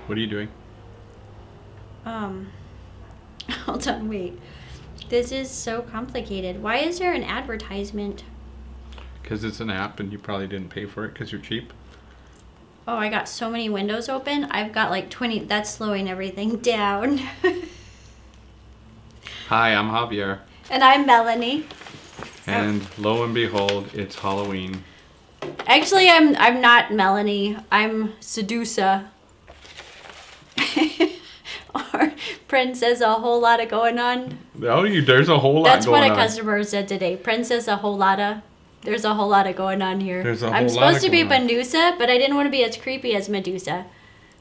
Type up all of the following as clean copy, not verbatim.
What are you doing? Hold on, wait. This is so complicated. Why is there an advertisement? Because it's an app and you probably didn't pay for it because you're cheap. Oh, I got so many windows open. I've got like 20. That's slowing everything down. Hi, I'm Javier. And I'm Melanie. And lo and behold, it's Halloween. Actually, I'm not Melanie. I'm Sedusa. Or Princess a whole lot of going on. Oh, there's a whole lot That's going on. what a customer said today. Princess a whole lot of. There's a whole lot of going on here. I'm supposed to be Medusa, but I didn't want to be as creepy as Medusa.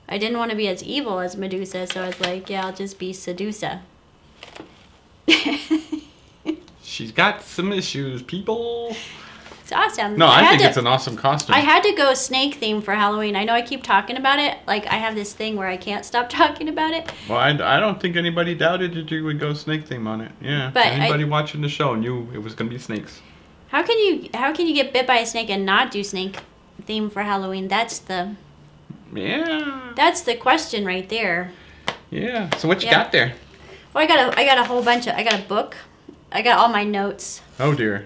I didn't want to be as evil as Medusa, so I was like, yeah, I'll just be Sedusa. She's got some issues, people. It's awesome. No, I think it's an awesome costume. I had to go snake theme for Halloween. I know I keep talking about it. Like, I have this thing where I can't stop talking about it. Well, I don't think anybody doubted that you would go snake theme on it. Yeah. But anybody watching the show knew it was going to be snakes. How can you get bit by a snake and not do snake theme for Halloween? That's the question right there. Yeah. So what you got there? Well, I got a whole bunch of. I got a book. I got all my notes. Oh dear.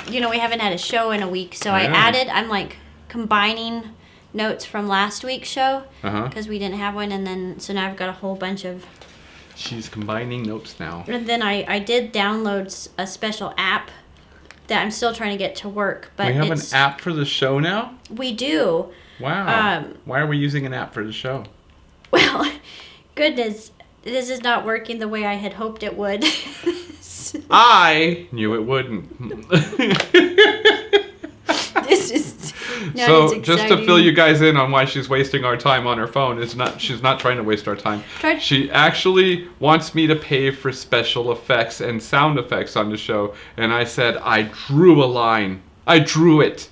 We haven't had a show in a week, so I'm like combining notes from last week's show because we didn't have one, and then so now I've got a whole bunch of. She's combining notes now. And then I did download a special app that I'm still trying to get to work, but we have an app for the show now. We do. Wow. Why are we using an app for the show? Well, goodness, this is not working the way I had hoped it would. I knew it wouldn't. This is so just to fill you guys in on why she's wasting our time on her phone. She's not trying to waste our time. She actually wants me to pay for special effects and sound effects on the show, and I said I drew a line. I drew it.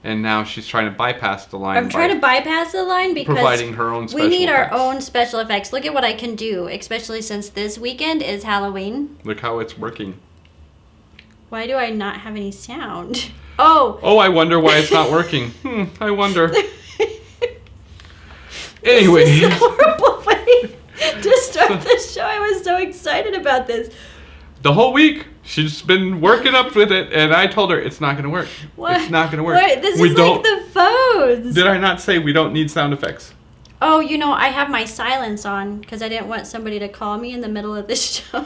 And now she's trying to bypass the line. I'm trying to bypass the line because providing her own special we need effects. our own special effects. Look at what I can do, especially since this weekend is Halloween. Look how it's working. Why do I not have any sound? Oh, I wonder why it's not working. I wonder. Anyway. This is a horrible way to start the show. I was so excited about this. The whole week, she's been working up with it, and I told her it's not going to work. What? It's not going to work. What? This is like the phones. Did I not say we don't need sound effects? Oh, I have my silence on because I didn't want somebody to call me in the middle of the show.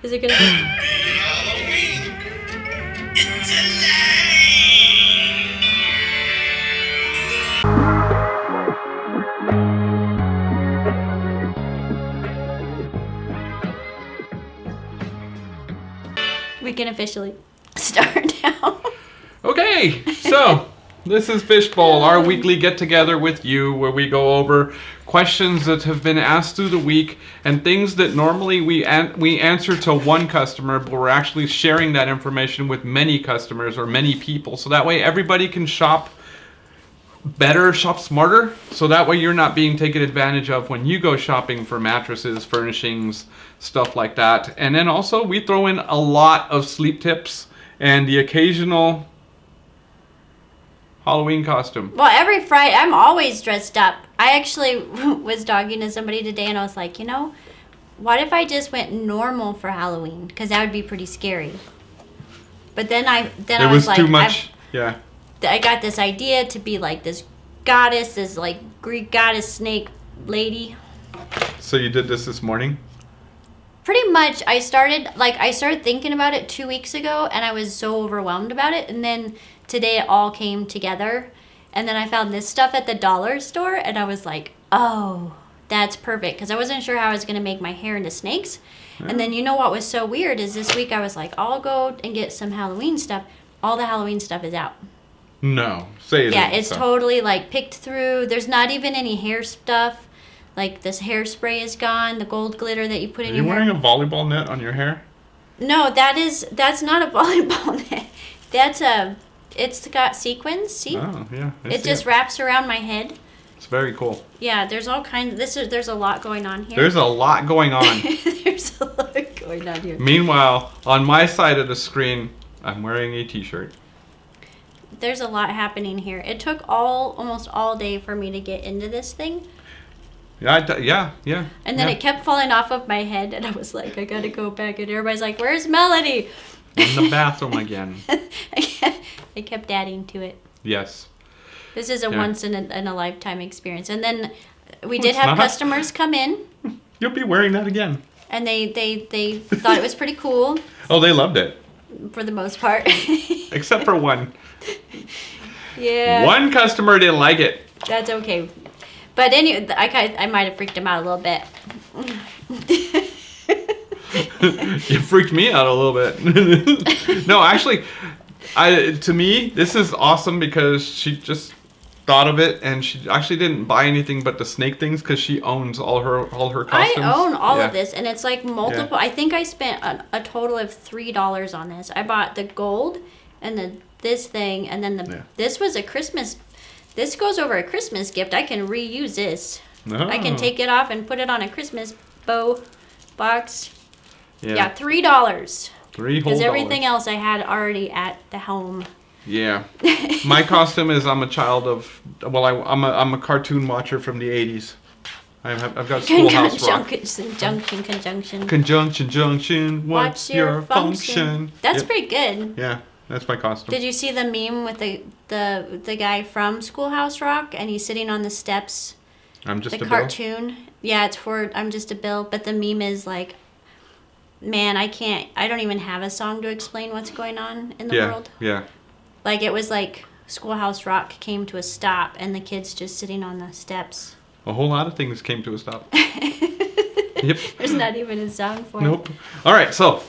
Is it going to be... Halloween. It's We can officially start now. Okay, so this is Fishbowl, our weekly get-together with you where we go over questions that have been asked through the week and things that normally we answer to one customer, but we're actually sharing that information with many customers or many people, so that way everybody can shop better, shop smarter, so that way you're not being taken advantage of when you go shopping for mattresses, furnishings, stuff like that. And then also we throw in a lot of sleep tips and the occasional Halloween costume. Well, every Friday, I'm always dressed up. I actually was talking to somebody today and I was like, what if I just went normal for Halloween? Because that would be pretty scary. But then I was like, too much. Yeah. I got this idea to be like this goddess, this like Greek goddess snake lady. So you did this morning? Pretty much. I started thinking about it 2 weeks ago and I was so overwhelmed about it. And then today it all came together. And then I found this stuff at the dollar store and I was like, oh, that's perfect. Because I wasn't sure how I was going to make my hair into snakes. Yeah. And then what was so weird is this week I was like, I'll go and get some Halloween stuff. All the Halloween stuff is out. No. Say it. Yeah, it's totally like picked through. There's not even any hair stuff. Like this hairspray is gone. The gold glitter that you put in your hair. Are you wearing a volleyball net on your hair? No, that's not a volleyball net. It's got sequins. See? Oh yeah. It just wraps around my head. It's very cool. Yeah, there's all kinds. There's a lot going on here. There's a lot going on. There's a lot going on here. Meanwhile, on my side of the screen, I'm wearing a t-shirt. there's a lot happening here. It took almost all day for me to get into this thing. Yeah. And then it kept falling off of my head, and I was like, I gotta go back. And everybody's like, where's Melody? In the bathroom again. I kept adding to it. Yes. This is a once in a lifetime experience. And then we Well, did it's have not. customers come in, You'll be wearing that again. and they thought it was pretty cool Oh, they loved it. for the most part. Except for one. Yeah. One customer didn't like it. That's okay. But anyway, I might have freaked him out a little bit. You freaked me out a little bit. No, actually, to me, this is awesome because she just thought of it, and she actually didn't buy anything but the snake things because she owns all her costumes. I own all Yeah. of this, and it's like multiple. I think I spent a total of $3 on this. I bought the gold, and this thing, and then this was a Christmas. This goes over a Christmas gift. I can reuse this. Oh. I can take it off and put it on a Christmas bow box. Yeah, $3. 3 whole Because everything dollars. else I had already at the home. Yeah. My costume is I'm a child of, well, I'm a cartoon watcher from the 80s. I've got Schoolhouse Rock. Conjunction, conjunction. Conjunction, junction, what's your function? That's Yep. pretty good. Yeah, that's my costume. Did you see the meme with the guy from Schoolhouse Rock, and he's sitting on the steps? I'm just The a bill. cartoon. Yeah, it's for I'm Just a Bill, but the meme is like, man, I don't even have a song to explain what's going on in the world. Yeah. Like, it was like Schoolhouse Rock came to a stop, and the kid's just sitting on the steps. A whole lot of things came to a stop. Yep. There's not even a song for it. Nope. All right, so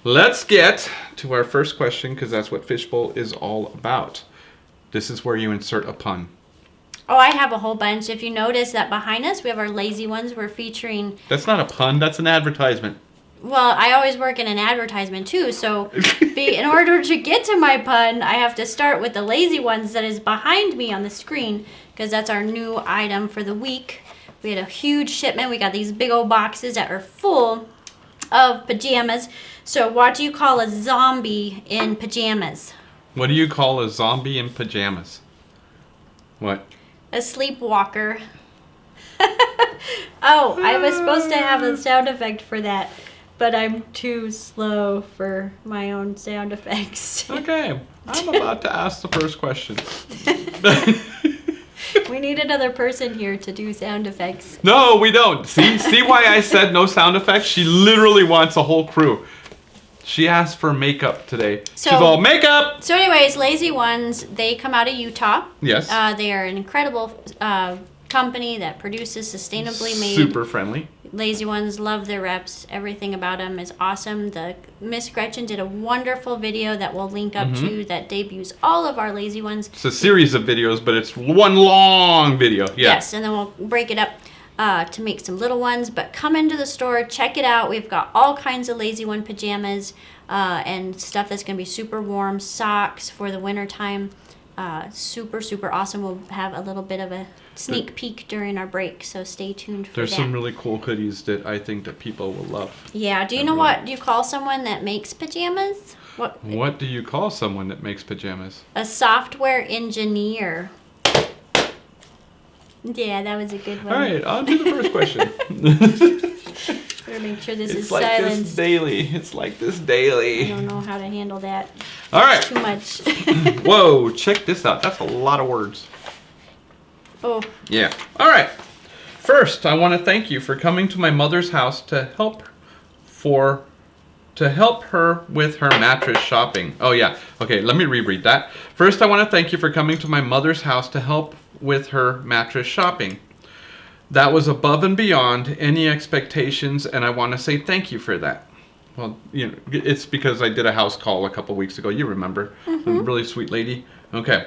let's get to our first question because that's what Fishbowl is all about. This is where you insert a pun. Oh, I have a whole bunch. If you notice that behind us, we have our lazy ones. We're featuring... That's not a pun, that's an advertisement. Well, I always work in an advertisement too, so in order to get to my pun, I have to start with the lazy ones that is behind me on the screen, because that's our new item for the week. We had a huge shipment. We got these big old boxes that are full of pajamas. So what do you call a zombie in pajamas? What do you call a zombie in pajamas? What? A sleepwalker. Oh, I was supposed to have a sound effect for that, but I'm too slow for my own sound effects. Okay, I'm about to ask the first question. We need another person here to do sound effects. No, we don't. See why I said no sound effects? She literally wants a whole crew. She asked for makeup today. So- She's all, makeup! So anyways, Lazy Ones, they come out of Utah. Yes. They are an incredible company that produces sustainably made. Super friendly. Lazy Ones, love their reps. Everything about them is awesome. The Miss Gretchen did a wonderful video that we'll link up to that debuts all of our Lazy Ones. It's a series of videos, but it's one long video. Yeah. Yes, and then we'll break it up to make some little ones. But come into the store, check it out. We've got all kinds of Lazy One pajamas and stuff that's going to be super warm. Socks for the winter time. Super, super awesome. We'll have a little bit of a sneak peek during our break, so stay tuned for There's that. some really cool hoodies that I think that people will love. Yeah, do you know what you call someone that makes pajamas? What do you call someone that makes pajamas? A software engineer. Yeah, that was a good one. All right, on to the first question. Better make sure this It's is like silenced. this daily. It's like this I daily. don't know how to handle that. All right. Too much. Whoa, check this out. That's a lot of words. Oh, Yeah. All right. First, I want to thank you for coming to my mother's house to help her with her mattress shopping. Oh yeah. Okay, let me reread that. First, I want to thank you for coming to my mother's house to help with her mattress shopping. That was above and beyond any expectations, and I want to say thank you for that. Well, you know, it's because I did a house call a couple weeks ago. You remember. A really sweet lady. Okay.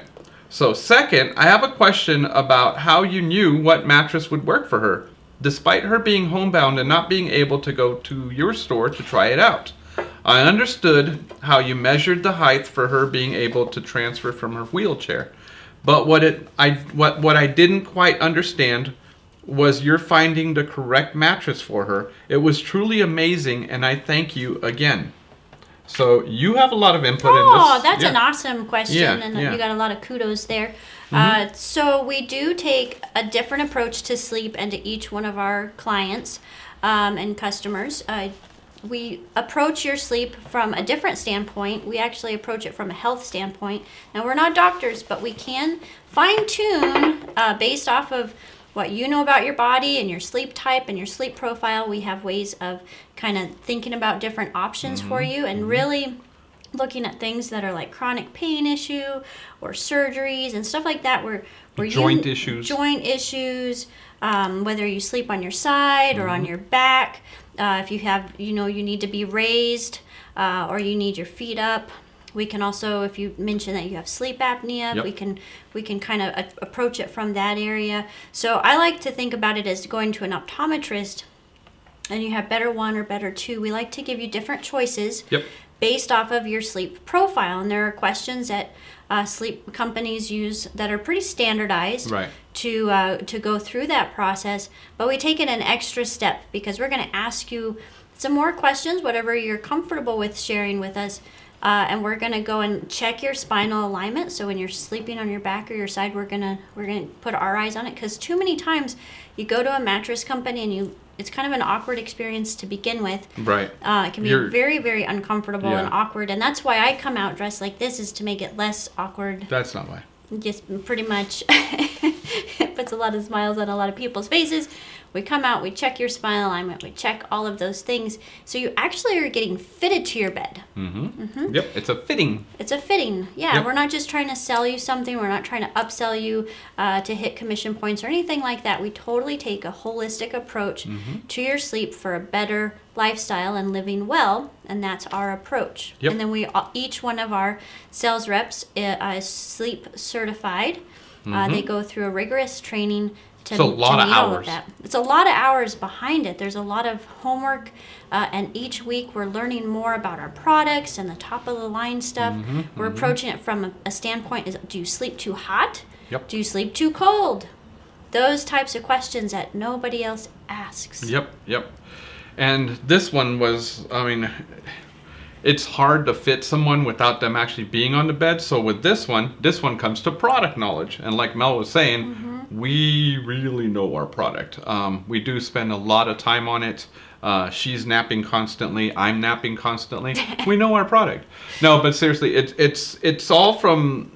So second, I have a question about how you knew what mattress would work for her, despite her being homebound and not being able to go to your store to try it out. I understood how you measured the height for her being able to transfer from her wheelchair, but what I didn't quite understand was you're finding the correct mattress for her. It was truly amazing, and I thank you again. So you have a lot of input in this. Oh, that's an awesome question, and yeah. you got a lot of kudos there. So we do take a different approach to sleep and to each one of our clients and customers. We approach your sleep from a different standpoint. We actually approach it from a health standpoint. Now, we're not doctors, but we can fine-tune based off of what you know about your body and your sleep type and your sleep profile. We have ways of kind of thinking about different options for you and really looking at things that are like chronic pain issue or surgeries and stuff like that where joint issues, whether you sleep on your side or on your back, if you have, you need to be raised or you need your feet up. We can also, if you mention that you have sleep apnea, we can kind of approach it from that area. So I like to think about it as going to an optometrist and you have better one or better two. We like to give you different choices based off of your sleep profile. And there are questions that sleep companies use that are pretty standardized to go through that process. But we take it an extra step because we're going to ask you some more questions, whatever you're comfortable with sharing with us. And we're gonna go and check your spinal alignment. So when you're sleeping on your back or your side, we're gonna put our eyes on it because too many times you go to a mattress company and it's kind of an awkward experience to begin with. Right. It can be very, very uncomfortable and awkward, and that's why I come out dressed like this is to make it less awkward. That's not why. Just pretty much it puts a lot of smiles on a lot of people's faces. We come out, we check your spinal alignment, we check all of those things. So you actually are getting fitted to your bed. Yep, it's a fitting. It's a fitting. Yeah, Yep. We're not just trying to sell you something. We're not trying to upsell you to hit commission points or anything like that. We totally take a holistic approach to your sleep for a better lifestyle and living well, and that's our approach. Yep. And then each one of our sales reps is sleep certified. They go through a rigorous training to meet all of that. It's a lot of hours behind it. There's a lot of homework, and each week we're learning more about our products and the top of the line stuff. We're approaching it from a standpoint: do you sleep too hot? Yep. Do you sleep too cold? Those types of questions that nobody else asks. Yep. And this one was, it's hard to fit someone without them actually being on the bed. So with this one comes to product knowledge. And like Mel was saying, we really know our product. We do spend a lot of time on it. She's napping constantly. I'm napping constantly. We know our product. No, but seriously, it's all from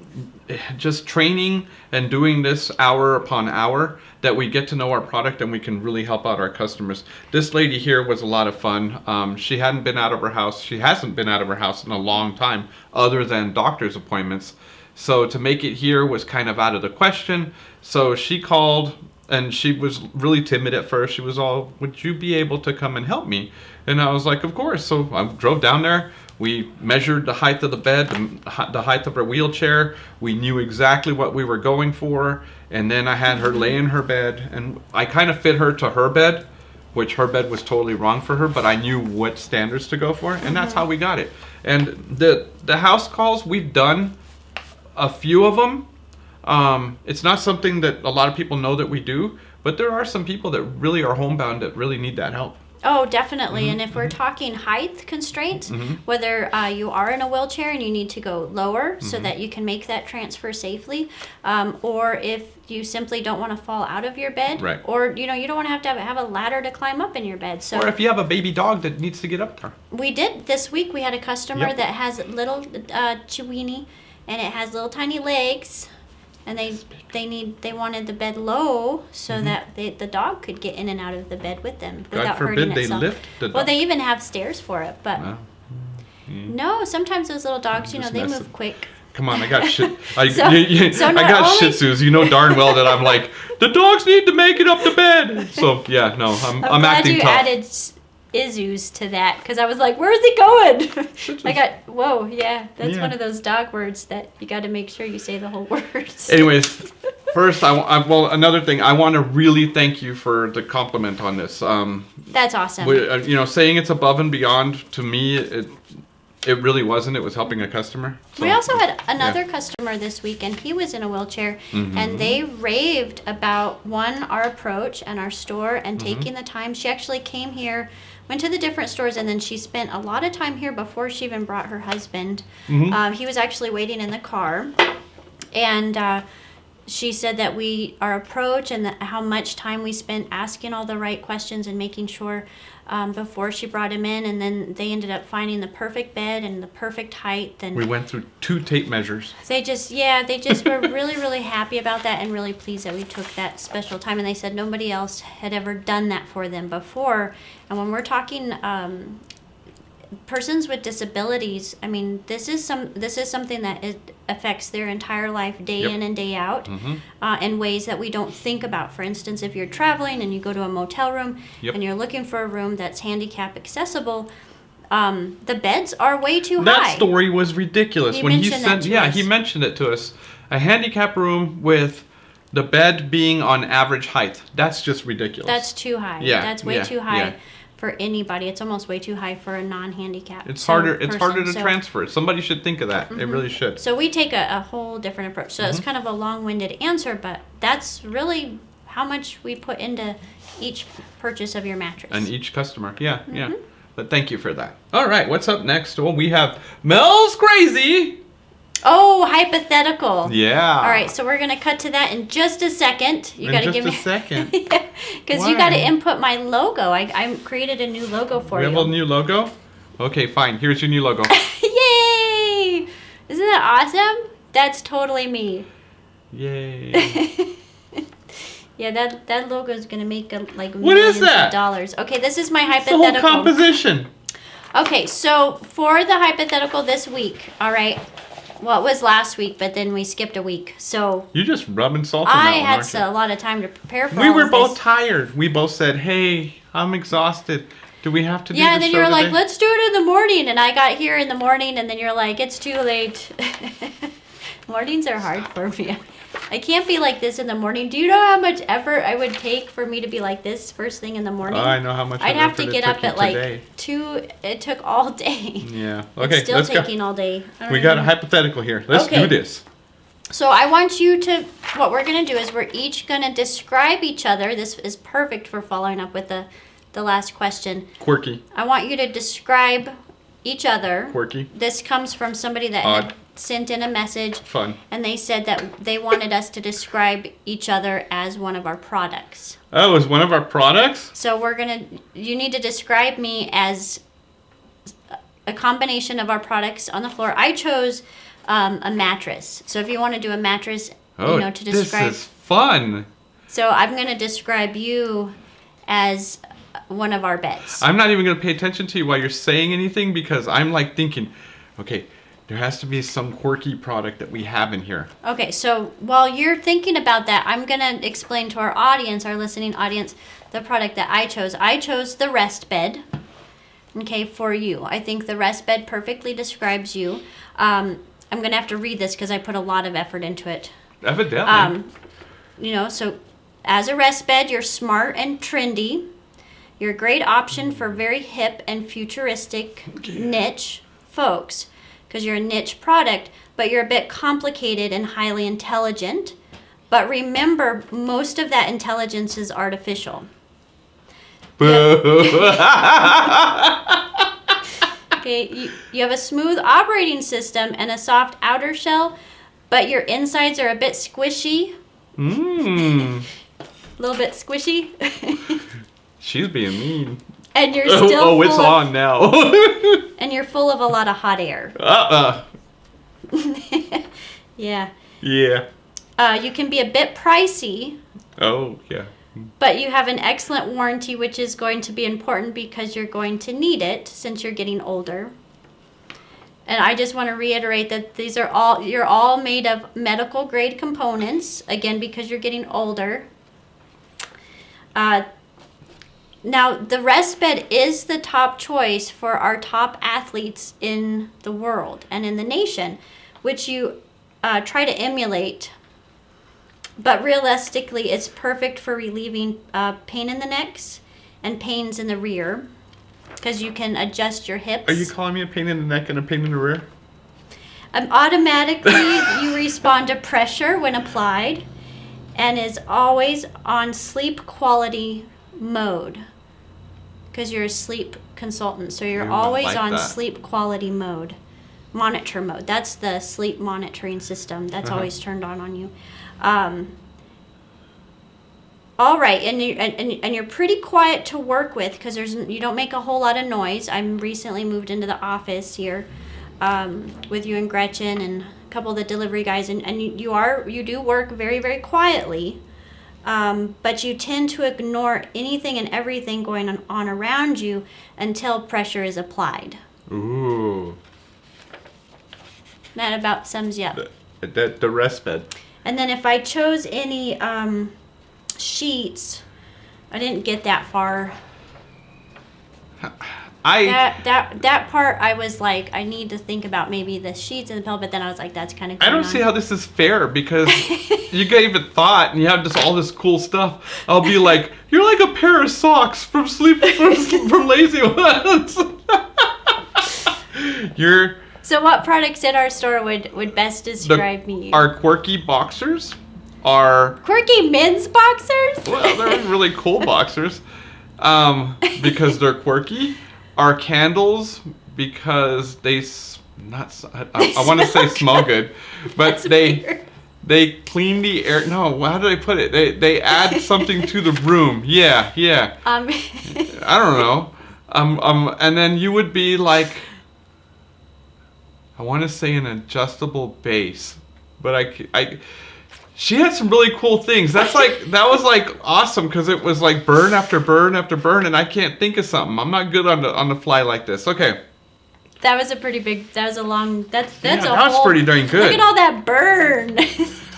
just training and doing this hour upon hour that we get to know our product and we can really help out our customers. This lady here was a lot of fun. She hadn't been out of her house. She hasn't been out of her house in a long time other than doctor's appointments. So to make it here was kind of out of the question. So she called and she was really timid at first. She was all, would you be able to come and help me? And I was like, of course. So I drove down there. We measured the height of the bed, the height of her wheelchair. We knew exactly what we were going for. And then I had her lay in her bed. And I kind of fit her to her bed, which her bed was totally wrong for her. But I knew what standards to go for. And that's how we got it. And the house calls, we've done a few of them. It's not something that a lot of people know that we do. But there are some people that really are homebound that really need that help. Oh, definitely. And if we're talking height constraints, whether you are in a wheelchair and you need to go lower so that you can make that transfer safely, or if you simply don't want to fall out of your bed, or you don't want to have a ladder to climb up in your bed. So, or if you have a baby dog that needs to get up there. We did this week. We had a customer that has little Chiweenie, and it has little tiny legs. And they wanted the bed low so that the dog could get in and out of the bed with them without hurting itself. God forbid they lift the dog. Well, they even have stairs for it, but no. Sometimes those little dogs, they move quick. Come on, I got shit. I got Shih Tzus. You know darn well that I'm like, the dogs need to make it up to bed. So yeah, no, I'm acting tough. I'm glad you added Izus to that because I was like, where is it going? That's one of those dog words that you got to make sure you say the whole words. Anyways, first, another thing, I want to really thank you for the compliment on this. That's awesome. Saying it's above and beyond to me, It really wasn't. It was helping a customer. So, We also had another customer this week, and he was in a wheelchair, and they raved about, one, our approach and our store and taking the time. She actually came here, went to the different stores, and then she spent a lot of time here before she even brought her husband. He was actually waiting in the car, and she said that our approach and how much time we spent asking all the right questions and making sure before she brought him in, and then they ended up finding the perfect bed and the perfect height. And we went through 2 tape measures. they just were really, really happy about that and really pleased that we took that special time. And they said nobody else had ever done that for them before. And when we're talking persons with disabilities, I mean, this is something that affects their entire life, day in and day out, in ways that we don't think about. For instance, if you're traveling and you go to a motel room and you're looking for a room that's handicap accessible, the beds are way too high. That story was ridiculous. He when he mentioned sent, that to us. he mentioned it to us. A handicap room with the bed being on average height. That's just ridiculous. That's too high. Yeah, That's way yeah, too high. yeah. For anybody. It's almost way too high for a non-handicapped It's harder to person. transfer. Somebody should think of that. It really should. So we take a whole different approach. So it's kind of a long-winded answer, but that's really how much we put into each purchase of your mattress. And each customer. Yeah. But thank you for that. All right, what's up next? Well, we have Mel's Crazy. Oh, hypothetical. Yeah. All right, so we're going to cut to that in just a second. You In got to just give a me second. because you got to input my logo. I created a new logo for We you. have a new logo? Okay, fine. Here's your new logo. Yay! Isn't that awesome? That's totally me. Yay. Yeah, that logo is gonna make like What is millions that? of dollars. Okay, this is my The whole hypothetical. composition. Okay, so for the hypothetical this week, all right. Well, it was last week, but then we skipped a week. So You're just rubbing salt on I that one, had aren't you? a lot of time to prepare for We all were of both this. tired. We both said, "Hey, I'm exhausted. Do we have to do Yeah, the and then show you were today?" like, let's do it in the morning. And I got here in the morning, and then you're like, it's too late. Mornings are hard for me. I can't be like this in the morning. Do you know how much effort I would take for me to be like this first thing in the morning? I know how much I'd have to effort get it up took you at like today. 2. It took all day. Yeah. Okay, It's still let's taking go. all day. I don't We got a know. hypothetical here. Let's Okay. do this. So I want you to, what we're going to do is we're each going to describe each other. This is perfect for following up with the last question. Quirky. I want you to describe each other. Quirky. This comes from somebody that Odd. had sent in a message, Fun. and they said that they wanted us to describe each other as one of our products. Oh, is one of our products? So you need to describe me as a combination of our products on the floor. I chose a mattress. So if you want to do a mattress, Oh, to describe. this is fun. So I'm going to describe you as one of our beds. I'm not even going to pay attention to you while you're saying anything because I'm like thinking, okay, there has to be some quirky product that we have in here. Okay, so while you're thinking about that, I'm going to explain to our audience, our listening audience, the product that I chose. I chose the rest bed, okay, for you. I think the rest bed perfectly describes you. I'm going to have to read this because I put a lot of effort into it. Evidently. So as a rest bed, you're smart and trendy. You're a great option for very hip and futuristic niche folks because you're a niche product, but you're a bit complicated and highly intelligent. But remember, most of that intelligence is artificial. Boo. Okay, you have a smooth operating system and a soft outer shell, but your insides are a bit squishy. Mmm. A little bit squishy. She's being mean. And you're still Oh, it's full of, on now. and you're full of a lot of hot air. Yeah. Yeah. You can be a bit pricey, Oh, yeah. but you have an excellent warranty, which is going to be important because you're going to need it since you're getting older. And I just want to reiterate that you're all made of medical grade components, again, because you're getting older. Now, the rest bed is the top choice for our top athletes in the world and in the nation, which you try to emulate. But realistically, it's perfect for relieving pain in the necks and pains in the rear. because you can adjust your hips. Are you calling me a pain in the neck and a pain in the rear? Automatically, you respond to pressure when applied, and is always on sleep quality mode. Because you're a sleep consultant, so you're Ooh, I always like on that. sleep quality mode. Monitor mode. That's the sleep monitoring system. That's always turned on you. All right, and you're pretty quiet to work with because you don't make a whole lot of noise. I'm recently moved into the office here with you and Gretchen and a couple of the delivery guys, and you do work very, very quietly. But you tend to ignore anything and everything going on around you until pressure is applied. Ooh. That about sums you up. The rest bed. And then if I chose any sheets, I didn't get that far. That part I was like, I need to think about maybe the sheets and the pillow, but then I was like, that's kind of. I don't see how this is fair because you gave it thought and you have all this cool stuff. I'll be like, you're like a pair of socks from Lazy Ones. You're. So what products in our store would best describe me? Our quirky boxers are. Quirky men's boxers? Well, they're really cool boxers because they're quirky. Our candles because they I want to say smell good, but they clean the air. No, how did I put it? They add something to the room. Yeah. I don't know. And then you would be like, I want to say an adjustable base, but she had some really cool things. That was like awesome because it was like burn after burn after burn, and I can't think of something. I'm not good on the fly like this. Okay. That was a pretty big. That was a long. That's that was pretty darn good. Look at all that burn.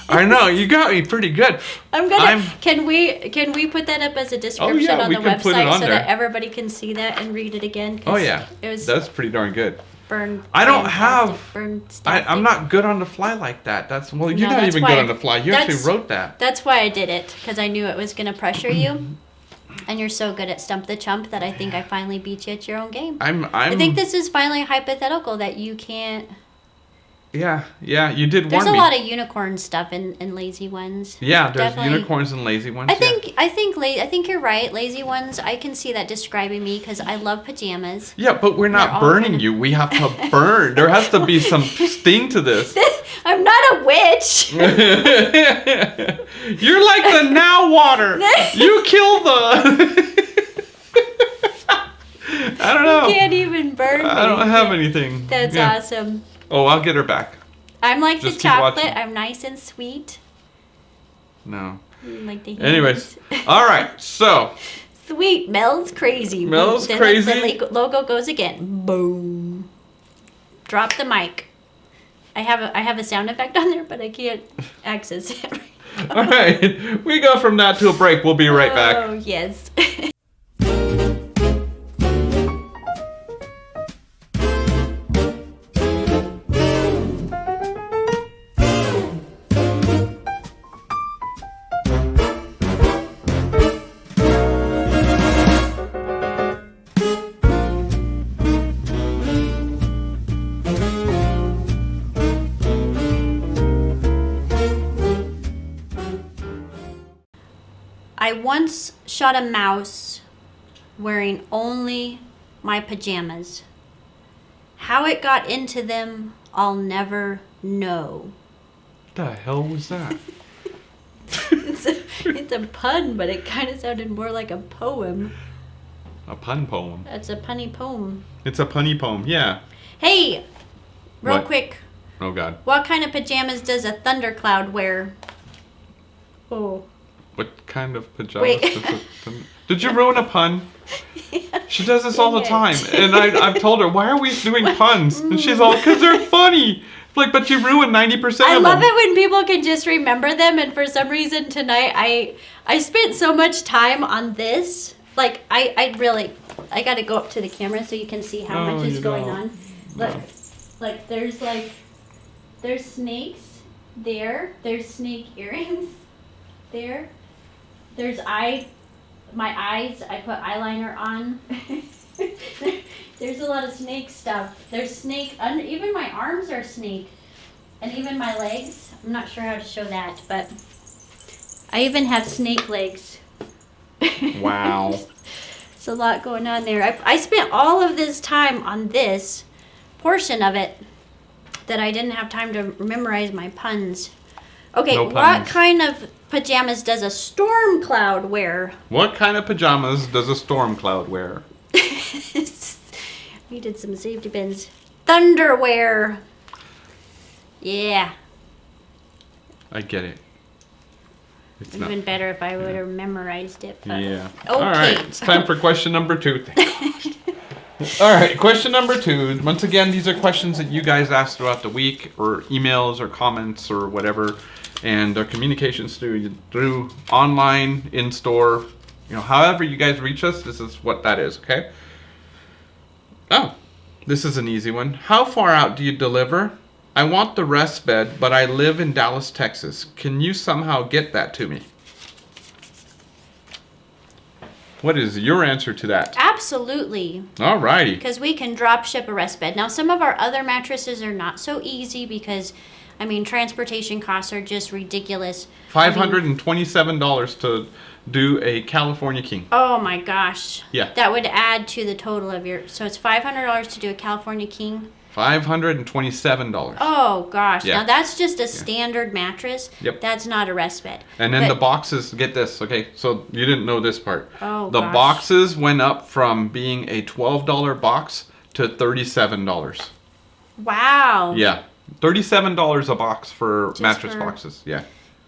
I know, you got me pretty good. Can we put that up as a description on the website so that everybody can see that and read it again? Oh yeah, that's pretty darn good. Burn. I don't have. I'm I'm not good on the fly like that. You're not even good on the fly. You actually wrote that. That's why I did it, because I knew it was going to pressure you. And you're so good at Stump the Chump that I think I finally beat you at your own game. I think this is finally hypothetical that you can't. Yeah, you did warn me. There's a lot of unicorn stuff in Lazy Ones. Yeah, there's unicorns and Lazy Ones. I think you're right. Lazy Ones, I can see that describing me because I love pajamas. Yeah, but we're not burning you. We have to burn. There has to be some sting to this. I'm not a witch. You're like the now water. You kill the. I don't know. You can't even burn me. I don't have anything. That's awesome. Oh, I'll get her back. I'm like the chocolate. I'm nice and sweet. No. Like the Anyways, all right. So. Sweet. Mel's crazy. Mel's crazy. The logo goes again. Boom. Drop the mic. I have a sound effect on there, but I can't access it right now. All right. We go from that to a break. We'll be right back. Oh, yes. I once shot a mouse wearing only my pajamas. How it got into them, I'll never know. What the hell was that? It's a pun, but it kind of sounded more like a poem. A pun poem. It's a punny poem. It's a punny poem, yeah. Hey, real quick. Oh, God. What kind of pajamas does a thundercloud wear? Oh. What kind of pajamas Did you ruin a pun? Yeah. She does this all the time. And I've told her, why are we doing puns? And she's all, because they're funny. Like, but you ruined 90% of them. I love it when people can just remember them. And for some reason tonight, I spent so much time on this. Like, I got to go up to the camera so you can see how much is going on. Look, like, there's snakes there. There's snake earrings there. There's my eyes. I put eyeliner on. There's a lot of snake stuff. There's snake under, even my arms are snake. And even my legs. I'm not sure how to show that, but I even have snake legs. Wow. There's a lot going on there. I spent all of this time on this portion of it that I didn't have time to memorize my puns. Okay, No what puns. kind of pajamas does a storm cloud wear? What kind of pajamas does a storm cloud wear? We did some safety pins. Thunderwear. Yeah. I get it. It's It would have been better if I would have memorized it. But Yeah. Okay. All right. It's time for question number 2. All right. Question number 2. Once again, these are questions that you guys ask throughout the week, or emails, or comments, or whatever, and our communications through online, in store, however you guys reach us. This is what that is. Okay. Oh, this is an easy one. How far out do you deliver? I want the rest bed, but I live in Dallas, Texas. Can you somehow get that to me? What is your answer to that? Absolutely. All righty. Because we can drop ship a rest bed. Now, some of our other mattresses are not so easy because, transportation costs are just ridiculous. $527 to do a California King. Oh my gosh. Yeah. That would add to the total of your. So it's $500 to do a California King. $527. Oh gosh. Yeah. Now that's just a standard mattress. Yep. That's not a rest bed. And then But- the boxes, get this, okay? So you didn't know this part. Oh, the gosh. boxes went up from being a $12 box to $37. Wow. Yeah. $37 a box for Just mattress for- boxes. Yeah.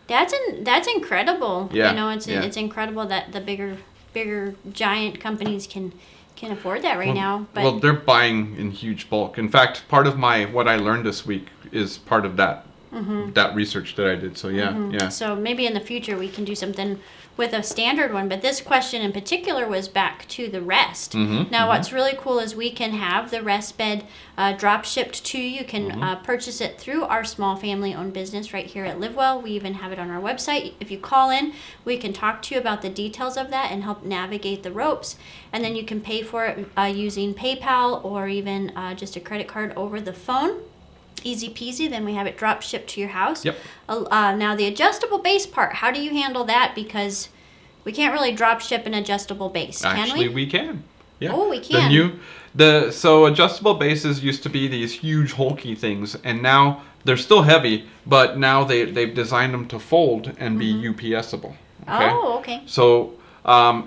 That's incredible. Yeah, It's yeah. it's incredible that the bigger giant companies can afford that right now. But Well, they're buying in huge bulk. In fact, part of what I learned this week is part of that that research that I did. So yeah. So maybe in the future we can do something with a standard one. But this question in particular was back to the rest. Now what's really cool is we can have the rest bed drop shipped to you. You can purchase it through our small family owned business right here at LiveWell. We even have it on our website. If you call in, we can talk to you about the details of that and help navigate the ropes. And then you can pay for it using PayPal or even just a credit card over the phone. Easy peasy. Then we have it drop shipped to your house. Yep. Now the adjustable base part, how do you handle that? Because we can't really drop ship an adjustable base, Actually, can we? we can. Yeah. Oh, we can. So adjustable bases used to be these huge hulky things, and now they're still heavy, but now they've designed them to fold and be UPSable. Okay? Oh, okay. So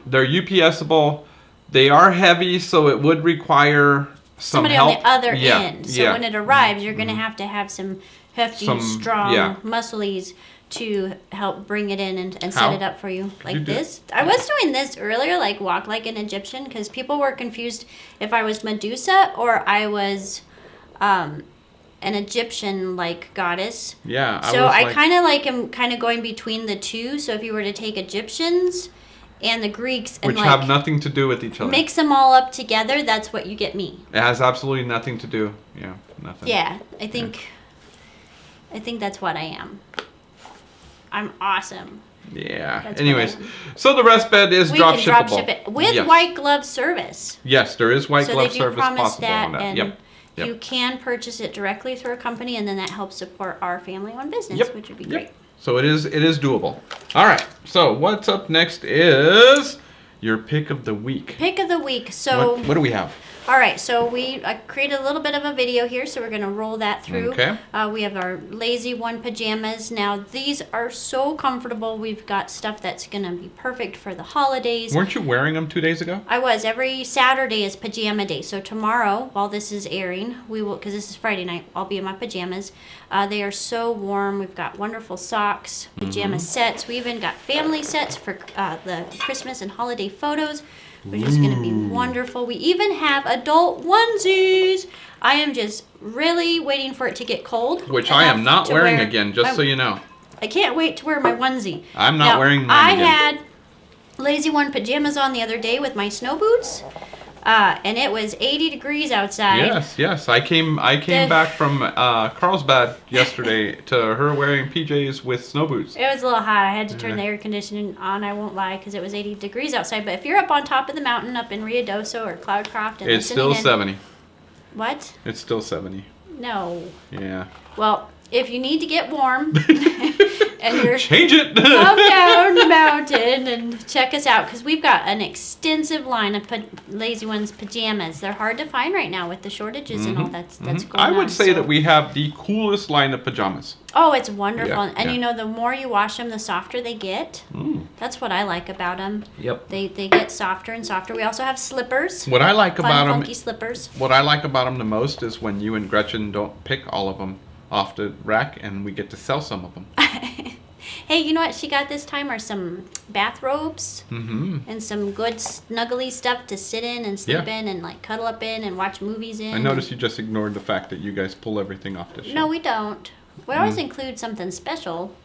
they're UPSable. They are heavy, so it would require some Somebody help. on the other Yeah, end. So yeah. when it arrives, you're going to have some hefty, strong yeah. musclies to help bring it in and How? set it up for you like You do- this. I was doing this earlier, like walk like an Egyptian, because people were confused if I was Medusa or I was an Egyptian like goddess. Yeah. So I was kind of am kind of going between the two. So if you were to take Egyptians and the Greeks and which have nothing to do with each other. mix them all up together, that's what you get me. It has absolutely nothing to do. Yeah, nothing. Yeah, I think that's what I am. I'm awesome. Yeah. That's Anyways, what I am. so the rest bed is We drop can drop shippable. ship it with Yes. white glove service. Yes, there is white So glove they do service promise possible that, on that. and Yep. you can purchase it directly through a company, and then that helps support our family-owned business, Yep. which would be Yep. great. So it is doable. All right. So what's up next is your pick of the week. Pick of the week. So, What do we have? all right. So we created a little bit of a video here, so we're gonna roll that through. Okay. We have our Lazy One pajamas. Now these are so comfortable. We've got stuff that's gonna be perfect for the holidays. Weren't you wearing them 2 days ago? I was. Every Saturday is pajama day. So tomorrow, while this is airing, we will, because this is Friday night, I'll be in my pajamas. They are so warm. We've got wonderful socks, pajama sets. We even got family sets for the Christmas and holiday photos, which is going to be wonderful. We even have adult onesies. I am just really waiting for it to get cold. Which I am enough not to wearing wear again, just so you know. I can't wait to wear my onesie. I'm not Now, wearing mine I again. had Lazy One pajamas on the other day with my snow boots. And it was 80 degrees outside. Yes. I came back from Carlsbad yesterday to her wearing PJs with snow boots. It was a little hot. I had to turn the air conditioning on, I won't lie, because it was 80 degrees outside. But if you're up on top of the mountain up in Ruidoso or Cloudcroft and It's still 70. What? It's still 70. No. Yeah. Well, if you need to get warm and you're Change it. come down the mountain and check us out, because we've got an extensive line of Lazy Ones pajamas. They're hard to find right now with the shortages and all that's going on. I would say so- that we have the coolest line of pajamas. Oh, it's wonderful. Yeah, and yeah. you know, the more you wash them, the softer they get. That's what I like about them. Yep. They get softer and softer. We also have slippers. What I like Fun, about them, funky slippers. what I like about them the most is when you and Gretchen don't pick all of them off the rack, and we get to sell some of them. Hey, you know what she got this time are some bathrobes and some good snuggly stuff to sit in and sleep Yeah. in and like cuddle up in and watch movies in. I noticed you just ignored the fact that you guys pull everything off the shelf. No, we don't. We always include something special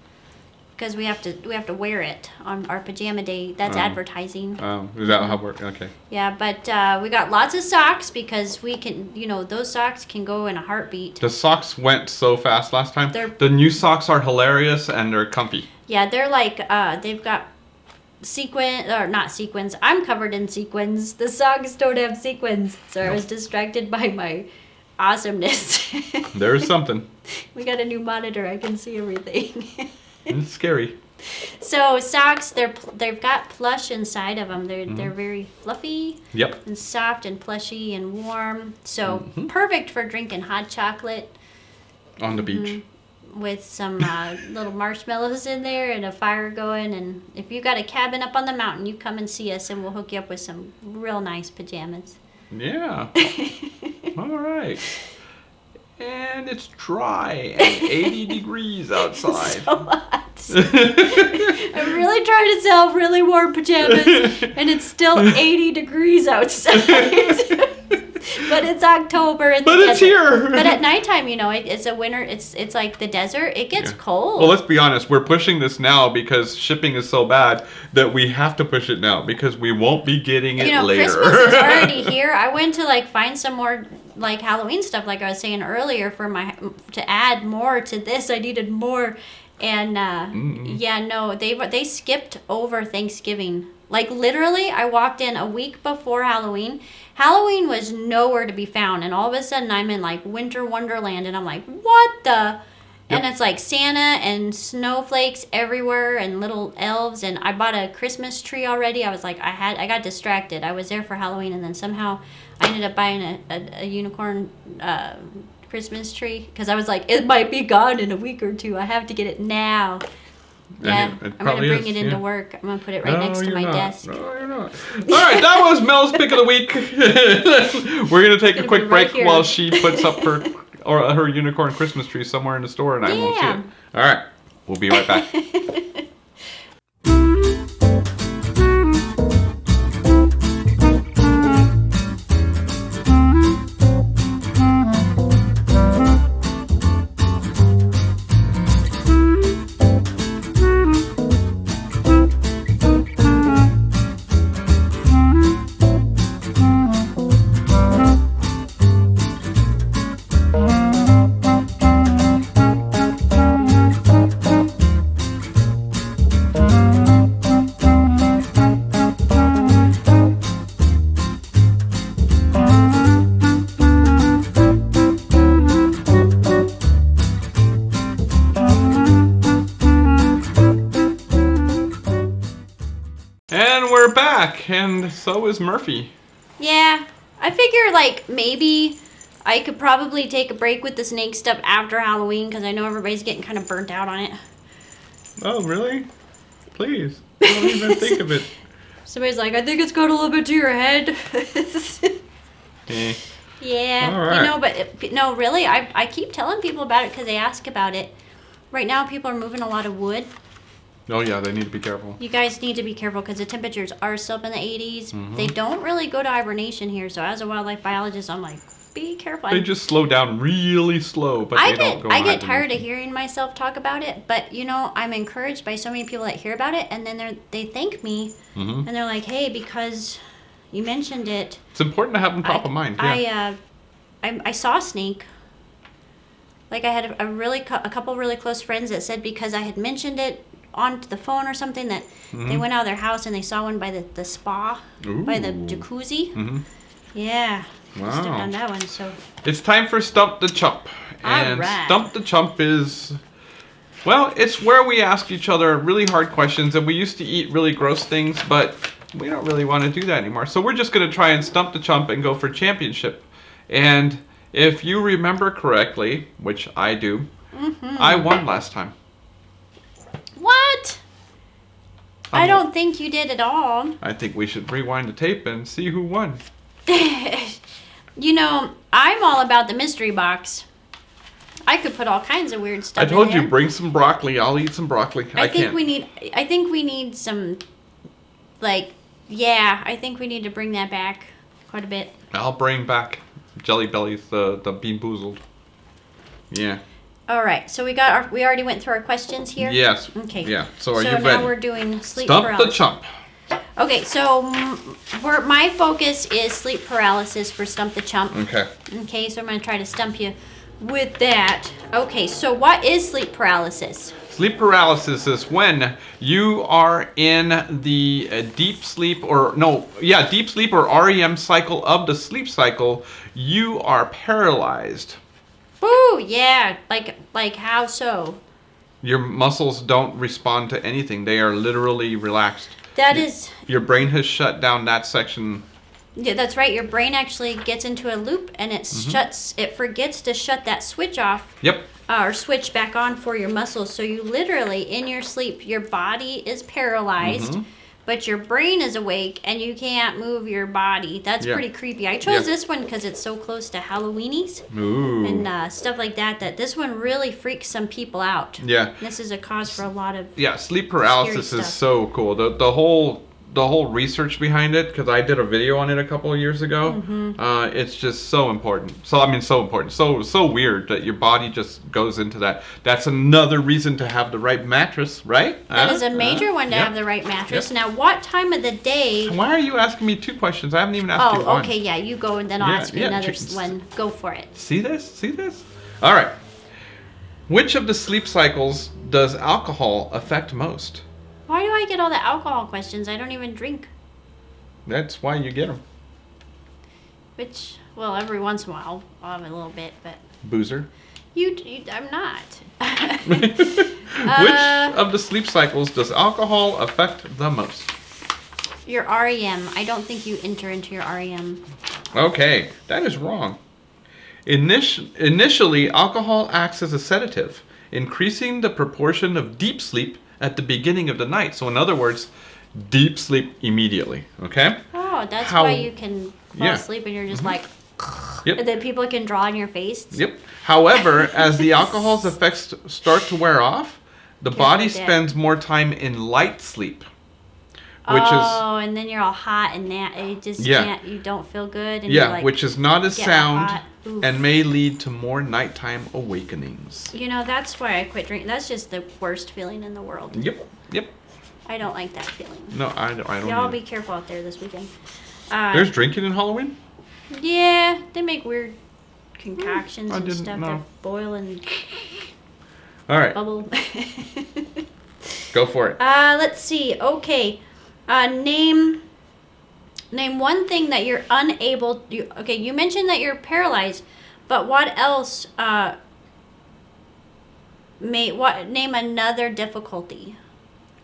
because we have to wear it on our pajama day. That's advertising. Oh, is that how we're okay? Yeah, but we got lots of socks because we can, you know, those socks can go in a heartbeat. The socks went so fast last time. They're- The new socks are hilarious and they're comfy. Yeah, they're like, they've got sequin, or not sequins. I'm covered in sequins. The socks don't have sequins. So I was distracted by my awesomeness. There's something. We got a new monitor. I can see everything. It's scary. So socks, they've got plush inside of them. They're very fluffy Yep. and soft and plushy and warm. So perfect for drinking hot chocolate On the beach. with some little marshmallows in there and a fire going. And if you got a cabin up on the mountain, you come and see us and we'll hook you up with some real nice pajamas. Yeah. All right. And it's dry and 80 degrees outside. So hot. I'm really trying to sell really warm pajamas and it's still 80 degrees outside. But it's October. But it's here. But at nighttime, you know, it's a winter. It's like the desert. It gets cold. Well, let's be honest. We're pushing this now because shipping is so bad that we have to push it now because we won't be getting it you know, later. Christmas is already here. I went to like find some more like Halloween stuff, like I was saying earlier, to add more to this. I needed more, and they skipped over Thanksgiving. Like literally, I walked in a week before Halloween. Halloween was nowhere to be found, and all of a sudden I'm in like winter wonderland, and I'm like, what the? And it's like Santa and snowflakes everywhere and little elves, and I bought a Christmas tree already. I was like, I got distracted. I was there for Halloween, and then somehow I ended up buying a unicorn Christmas tree because I was like, it might be gone in a week or two. I have to get it now. Yeah, it I'm going to bring is, it into yeah. work. I'm going to put it right next to my desk. No, you're not. All right, that was Mel's pick of the week. We're going to take a Gonna quick be right break here. while she puts up her unicorn Christmas tree somewhere in the store, and I won't see it. All right, we'll be right back. And we're back, and so is Murphy. Yeah, I figure like maybe I could probably take a break with the snake stuff after Halloween because I know everybody's getting kind of burnt out on it. Oh, really? Please. Don't even think of it. Somebody's like, I think it's got a little bit to your head. Eh. Yeah, All right. you know, but no, really, I keep telling people about it because they ask about it. Right now, people are moving a lot of wood. Oh, yeah, they need to be careful. You guys need to be careful because the temperatures are still up in the 80s. They don't really go to hibernation here, so as a wildlife biologist, I'm like, be careful. They just slow down really slow, but they don't go I get tired of hibernation. hearing myself talk about it, but you know, I'm encouraged by so many people that hear about it, and then they thank me, and they're like, hey, because You mentioned it. It's important to have them top of mind. Yeah. I saw a snake. Like I had a couple really close friends that said because I had mentioned it on the phone or something that they went out of their house and they saw one by the spa, by the jacuzzi. Mm-hmm. Yeah. Wow. Stepped on that one. So. It's time for Stump the Chump. And Alright. Stump the Chump is, well, it's where we ask each other really hard questions, and we used to eat really gross things, but we don't really want to do that anymore. So we're just going to try and Stump the Chump and go for championship. And if you remember correctly, which I do, I won last time. What? I don't think you did at all. I think we should rewind the tape and see who won. You know, I'm all about the mystery box. I could put all kinds of weird stuff I told in there. you, bring some broccoli. I'll eat some broccoli. I think can't. I think we need some, like, yeah, I think we need to bring that back quite a bit. I'll bring back Jelly Bellies, the Bean Boozled. Yeah. All right, so we already went through our questions here. Yes. Okay. Yeah. So are you So ready? now we're doing sleep Stump paralysis. the Chump. Okay, so my focus is sleep paralysis for Stump the Chump. Okay. Okay, so I'm going to try to stump you with that. Okay, so what is sleep paralysis? Sleep paralysis is when you are in the deep sleep deep sleep or REM cycle of the sleep cycle. You are paralyzed. Ooh, yeah, like how so? Your muscles don't respond to anything. They are literally relaxed. That is... Your brain has shut down that section. Yeah, that's right. Your brain actually gets into a loop and it it forgets to shut that switch off. Yep. Or switch back on for your muscles. So you literally, in your sleep, your body is paralyzed, but your brain is awake and you can't move your body. That's pretty creepy. I chose this one because it's so close to Halloweenies Ooh. and stuff like that. That this one really freaks some people out. Yeah. This is a cause for a lot of Sleep paralysis scary is stuff. so cool. The whole research behind it, because I did a video on it a couple of years ago. It's just so important. So important. So weird that your body just goes into that. That's another reason to have the right mattress, right? That is a major one to have the right mattress. Now, what time of the day? Why are you asking me two questions? I haven't even asked you Oh, one. okay, yeah, you go and then I'll ask you another chickens. one. Go for it. See this? See this? All right. Which of the sleep cycles does alcohol affect most? Why do I get all the alcohol questions? I don't even drink. That's why you get them. Which, well, every once in a while I'll have a little bit, but Boozer. I'm not. Which of the sleep cycles does alcohol affect the most? Your REM. I don't think you enter into your REM. Okay, that is wrong. Initially, alcohol acts as a sedative, increasing the proportion of deep sleep at the beginning of the night. So in other words, deep sleep immediately, okay? Oh, that's why you can fall Yeah. asleep and you're just like, Yep. and then people can draw on your face. Yep. However, as the alcohol's effects start to wear off, the body like that. spends more time in light sleep, which and then you're all hot and that you just can't, you don't feel good. And you're like, which is not as get sound hot. Oof. and may lead to more nighttime awakenings. You know, that's why I quit drinking. That's just the worst feeling in the world. Yep. I don't like that feeling. No, I don't Y'all either. be careful out there this weekend. There's drinking in Halloween? Yeah, they make weird concoctions I and didn't stuff. know. They're boiling All right, bubble. go for it. Let's see. Okay, name one thing that you're unable. You mentioned that you're paralyzed, but what else? Name another difficulty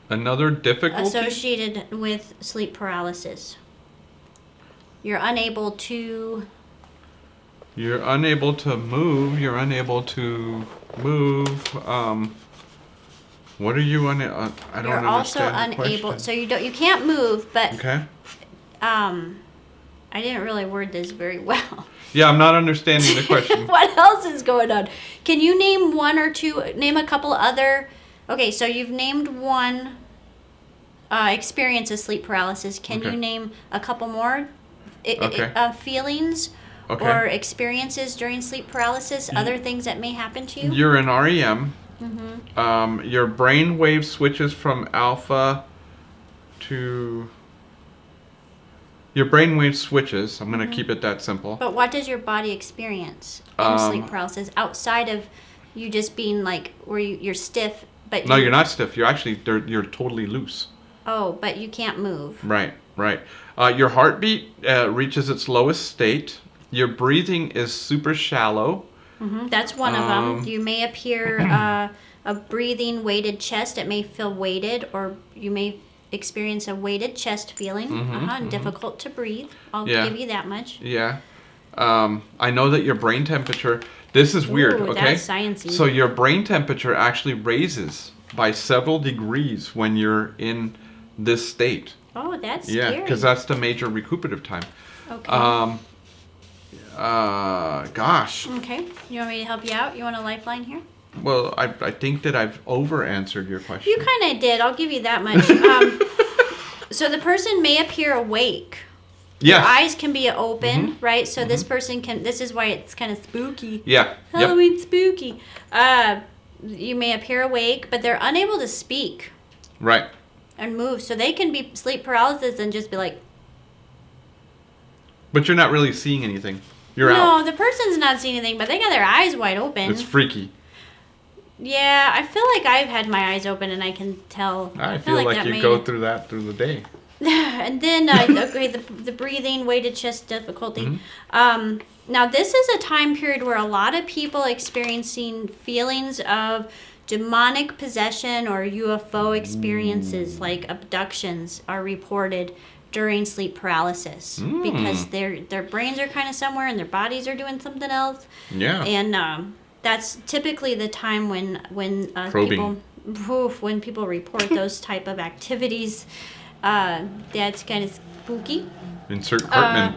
Another difficulty? associated with sleep paralysis. You're unable to. You're unable to move. You're unable to move. What are you unable? I don't You're also understand the unable. question. So you can't move, but Okay. I didn't really word this very well. Yeah, I'm not understanding the question. What else is going on? Can you name one or two? Name a couple other. Okay, so you've named one experience of sleep paralysis. Can Okay. you name a couple more Okay. feelings Okay. or experiences during sleep paralysis? Other things that may happen to you? You're in REM. Mm-hmm. Your brain wave switches from alpha to Your brainwave switches. I'm going to keep it that simple. But what does your body experience in sleep paralysis outside of you just being like where you're stiff? But No, you're not stiff. You're actually you're totally loose. Oh, but you can't move. Right. Your heartbeat reaches its lowest state. Your breathing is super shallow. That's one of them. You may appear a breathing weighted chest. It may feel weighted, or you may experience a weighted chest feeling. And difficult to breathe. I'll give you that much. Yeah. I know that your brain temperature. This is weird. Ooh, Okay. that's sciencey. So your brain temperature actually raises by several degrees when you're in this state. Oh, that's Yeah, scary. because that's the major recuperative time. Okay. Gosh. Okay. You want me to help you out? You want a lifeline here? Well, I think that I've over-answered your question. You kind of did. I'll give you that much. So the person may appear awake. Yes. Your eyes can be open, right? So this person can. This is why it's kind of spooky. Yeah. Halloween spooky. You may appear awake, but they're unable to speak Right. and move. So they can be sleep paralysis and just be like, But you're not really seeing anything. You're no, out. the person's not seeing anything, but they got their eyes wide open. It's freaky. Yeah, I feel like I've had my eyes open and I can tell. I feel like that you may- go through that through the day. And then, okay, the breathing, weighted chest difficulty. Now, this is a time period where a lot of people experiencing feelings of demonic possession or UFO experiences like abductions are reported during sleep paralysis because their brains are kind of somewhere and their bodies are doing something else. Yeah. And that's typically the time when Probing. when people report those type of activities. That's kind of spooky. Insert Cartman.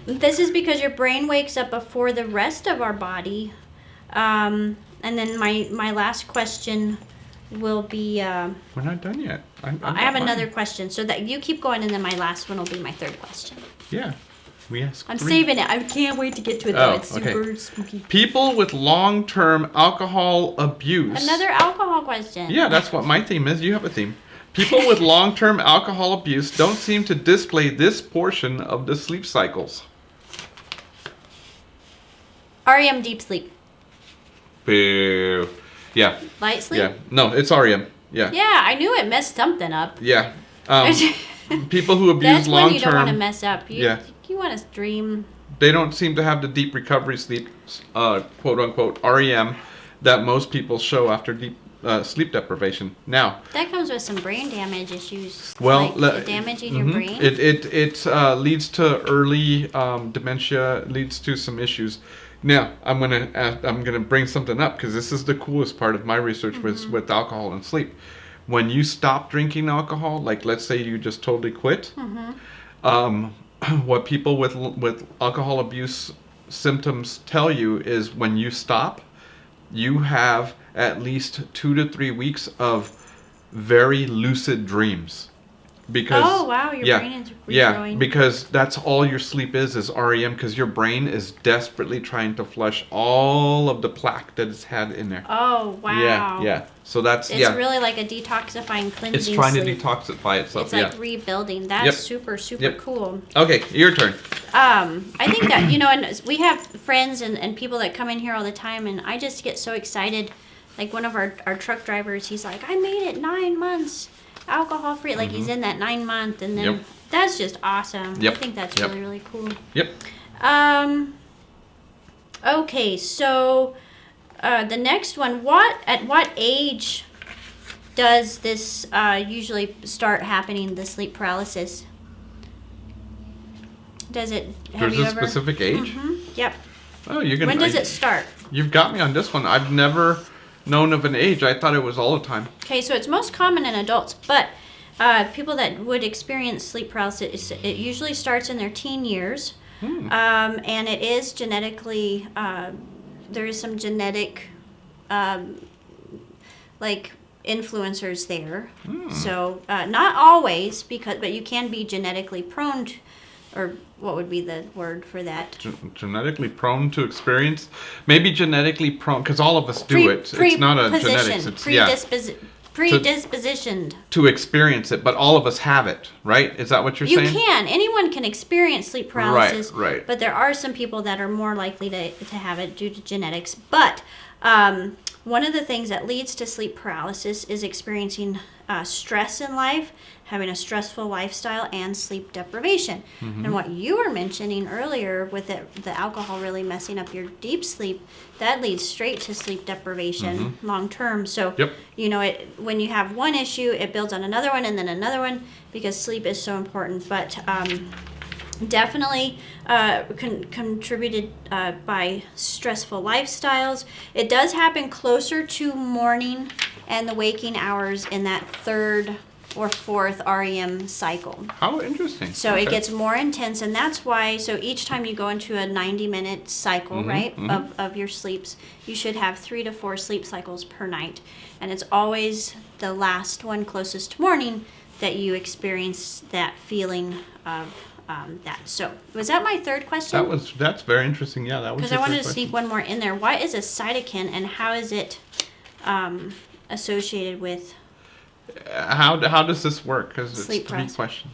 This is because your brain wakes up before the rest of our body. And then my last question will be... We're not done yet. I have another question. So that you keep going, and then my last one will be my third question. Yeah. We asked I'm three. saving it. I can't wait to get to it, though. Oh, It's okay. super spooky. People with long-term alcohol abuse. Another alcohol question. Yeah, that's what my theme is. You have a theme. People with long-term alcohol abuse don't seem to display this portion of the sleep cycles. REM deep sleep. Boo. Yeah. Light sleep? Yeah. No, it's REM. Yeah. Yeah, I knew it messed something up. Yeah. People who abuse That's when you don't want to long-term, mess up. Yeah. You want to dream. they don't seem to have the deep recovery sleep, quote-unquote, REM, that most people show after deep sleep deprivation. Now, That comes with some brain damage issues. well, like damaging your brain. It leads to early dementia, leads to some issues. Now, I'm gonna bring something up because this is the coolest part of my research with alcohol and sleep. When you stop drinking alcohol, like let's say you just totally quit, what people with alcohol abuse symptoms tell you is when you stop, you have at least 2 to 3 weeks of very lucid dreams. Because Oh, wow, your brain is regrowing. because that's all your sleep is REM, because your brain is desperately trying to flush all of the plaque that it's had in there. Oh, wow. Yeah. So that's It's really like a detoxifying, cleansing it's trying sleep. to detoxify itself. It's like rebuilding. That's Yep. super Yep. cool. Okay, your turn. I think that, and we have friends and people that come in here all the time, and I just get so excited. Like one of our truck drivers, he's like, I made it 9 months alcohol free. Like he's in that 9 month, and then Yep. that's just awesome. Yep. I think that's Yep. really cool. Yep. Okay, so the next one, at what age does this usually start happening, the sleep paralysis? Does it, have There's you a ever? specific age? Yep. Oh, you can. When does it start? You've got me on this one. I've never known of an age. I thought it was all the time. Okay, so it's most common in adults, but people that would experience sleep paralysis, it usually starts in their teen years, and it is genetically, there is some genetic, like influencers there. So not always, but you can be genetically prone to, or what would be the word for that? Genetically prone to experience, maybe genetically prone, because all of us do it. It's not a genetics. It's predispositioned. to experience it, but all of us have it, right? Is that what you're You saying? can. Anyone can experience sleep paralysis. Right. But there are some people that are more likely to have it due to genetics. But one of the things that leads to sleep paralysis is experiencing stress in life, having a stressful lifestyle, and sleep deprivation. And what you were mentioning earlier with the alcohol really messing up your deep sleep, that leads straight to sleep deprivation long term. So, Yep. you know, when you have one issue, it builds on another one and then another one because sleep is so important. But definitely contributed by stressful lifestyles. It does happen closer to morning and the waking hours in that third or fourth REM cycle. How interesting. So it Okay. gets more intense, and that's why, so each time you go into a 90-minute cycle, right, of your sleeps, you should have 3 to 4 sleep cycles per night. And it's always the last one closest to morning that you experience that feeling of that. So was that my third question? That's very interesting. Yeah, that was. Because I wanted to sneak one more in there. What is a cytokine, and how is it associated with How does this work? Because it's Sleep 3 paralysis. questions.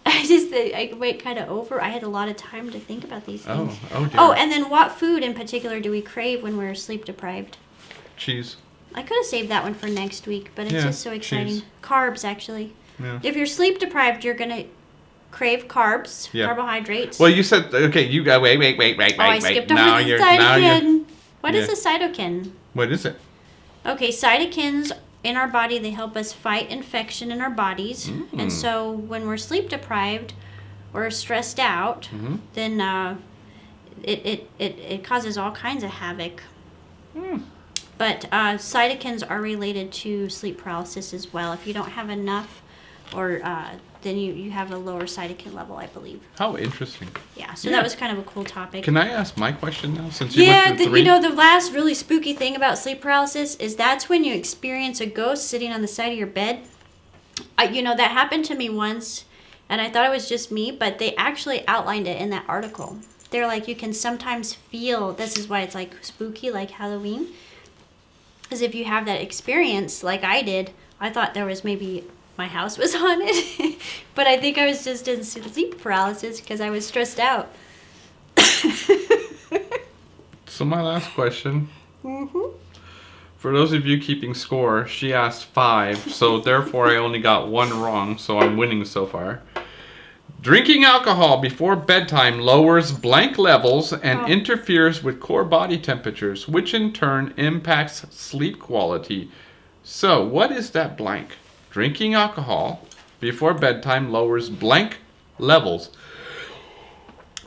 I went kind of over. I had a lot of time to think about these things. Oh dear. Oh, and then what food in particular do we crave when we're sleep deprived? Cheese. I could have saved that one for next week, but it's Yeah, just so exciting. cheese. Carbs, actually. Yeah. If you're sleep deprived, you're gonna crave carbs, Yeah. carbohydrates. Well, you said okay. You got wait. oh, I skipped Now over the you're. cytokine. What is yeah. a cytokine? What is it? Okay, cytokines in our body, they help us fight infection in our bodies. And so when we're sleep deprived or stressed out, then it causes all kinds of havoc. But cytokines are related to sleep paralysis as well. If you don't have enough, or then you have a lower cytokine level, I believe. How interesting. Yeah, so Yeah. that was kind of a cool topic. Can I ask my question now? Since you Yeah, went through 3? you know, the last really spooky thing about sleep paralysis is that's when you experience a ghost sitting on the side of your bed. You know, that happened to me once, and I thought it was just me, but they actually outlined it in that article. They're like, you can sometimes feel, this is why it's like spooky, like Halloween, because if you have that experience like I did, I thought there was maybe my house was haunted, but I think I was just in sleep paralysis because I was stressed out. So my last question. For those of you keeping score, she asked 5, so therefore I only got 1 wrong, so I'm winning so far. Drinking alcohol before bedtime lowers blank levels and interferes with core body temperatures, which in turn impacts sleep quality. So, what is that blank? Drinking alcohol before bedtime lowers blank levels.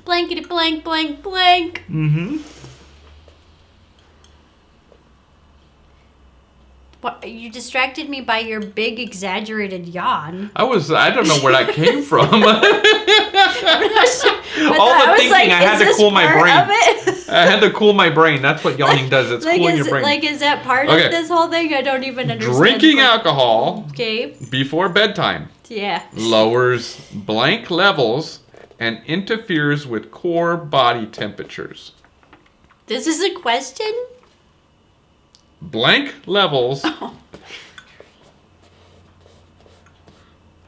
Blankety blank, blank, blank. What, you distracted me by your big exaggerated yawn. I don't know where that came from. But All the I was thinking, like, I had is to this cool my part brain. of it? I had to cool my brain. That's what yawning does. It's cooling your brain. Like, is that part Okay. of this whole thing? I don't even understand. Drinking alcohol Okay. before bedtime Yeah. lowers blank levels and interferes with core body temperatures. This is a question? Blank levels.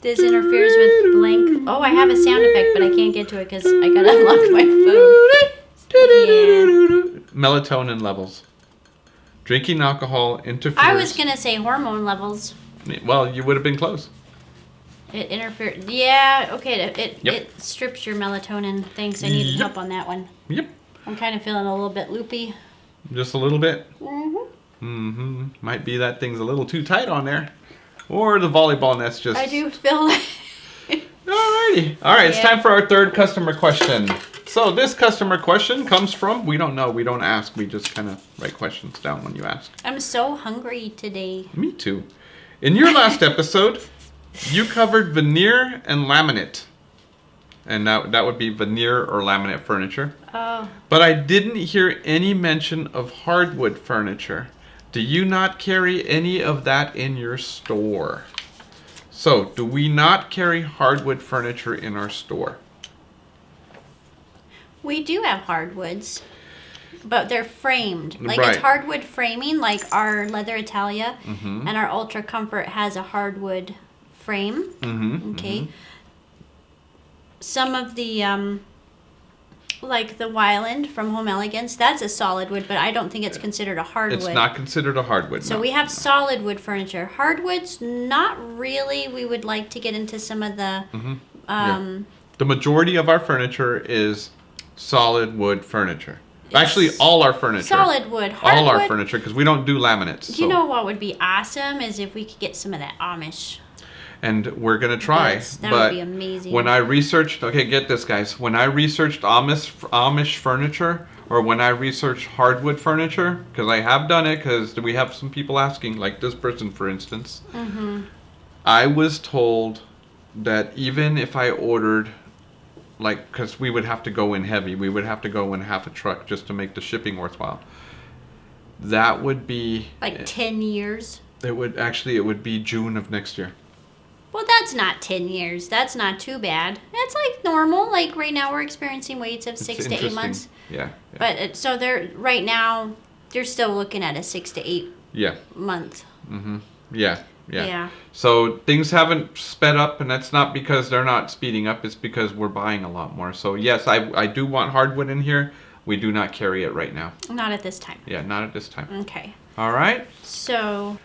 This interferes with blank. Oh, I have a sound effect, but I can't get to it because I gotta unlock my phone. Melatonin levels. Drinking alcohol interferes. I was gonna say hormone levels. Well, you would have been close. It interferes. Yeah, okay. Yep. It strips your melatonin. Thanks. I needed help on that one. Yep. I'm kind of feeling a little bit loopy. Just a little bit. Might be that thing's a little too tight on there. Or the volleyball net's just... I do feel like... Alrighty. Alright, it's Yeah. time for our third customer question. So this customer question comes from... We don't know. We don't ask. We just kind of write questions down when you ask. I'm so hungry today. Me too. In your last episode, you covered veneer and laminate. And that would be veneer or laminate furniture. Oh. But I didn't hear any mention of hardwood furniture. Do you not carry any of that in your store? So, do we not carry hardwood furniture in our store? We do have hardwoods. but they're framed. Like Right. it's hardwood framing, like our Leather Italia, Mm-hmm. and our Ultra Comfort has a hardwood frame. Mm-hmm. Okay. Some of the like the Wyland from Home Elegance, that's a solid wood, but I don't think it's considered a hardwood. It's not considered a hardwood. So no. we have solid wood furniture. Hardwoods, not really. We would like to get into some of the The majority of our furniture is solid wood furniture. Actually, all our furniture. solid wood. All our Hardwood, furniture, because we don't do laminates. you so- know what would be awesome is if we could get some of that Amish. And we're gonna try. Yes, that but would be amazing. when I researched, okay, get this, guys. When I researched Amish furniture, or when I researched hardwood furniture, because I have done it, because we have some people asking, like this person, for instance. Mm-hmm. I was told that even if I ordered, like, because we would have to go in heavy, we would have to go in half a truck just to make the shipping worthwhile. That would be Like 10 years. It would be June of next year. Well, that's not 10 years. That's not too bad. That's like normal. Like right now we're experiencing waits of It's 6 to 8 interesting. months. Yeah. But so they're right now they're still looking at a 6 to 8 Yeah. month. Mm-hmm. Yeah. Yeah. So things haven't sped up, and that's not because they're not speeding up. It's because we're buying a lot more. So yes, I do want hardwood in here. We do not carry it right now. Not at this time. Yeah, not at this time. Okay. All right. So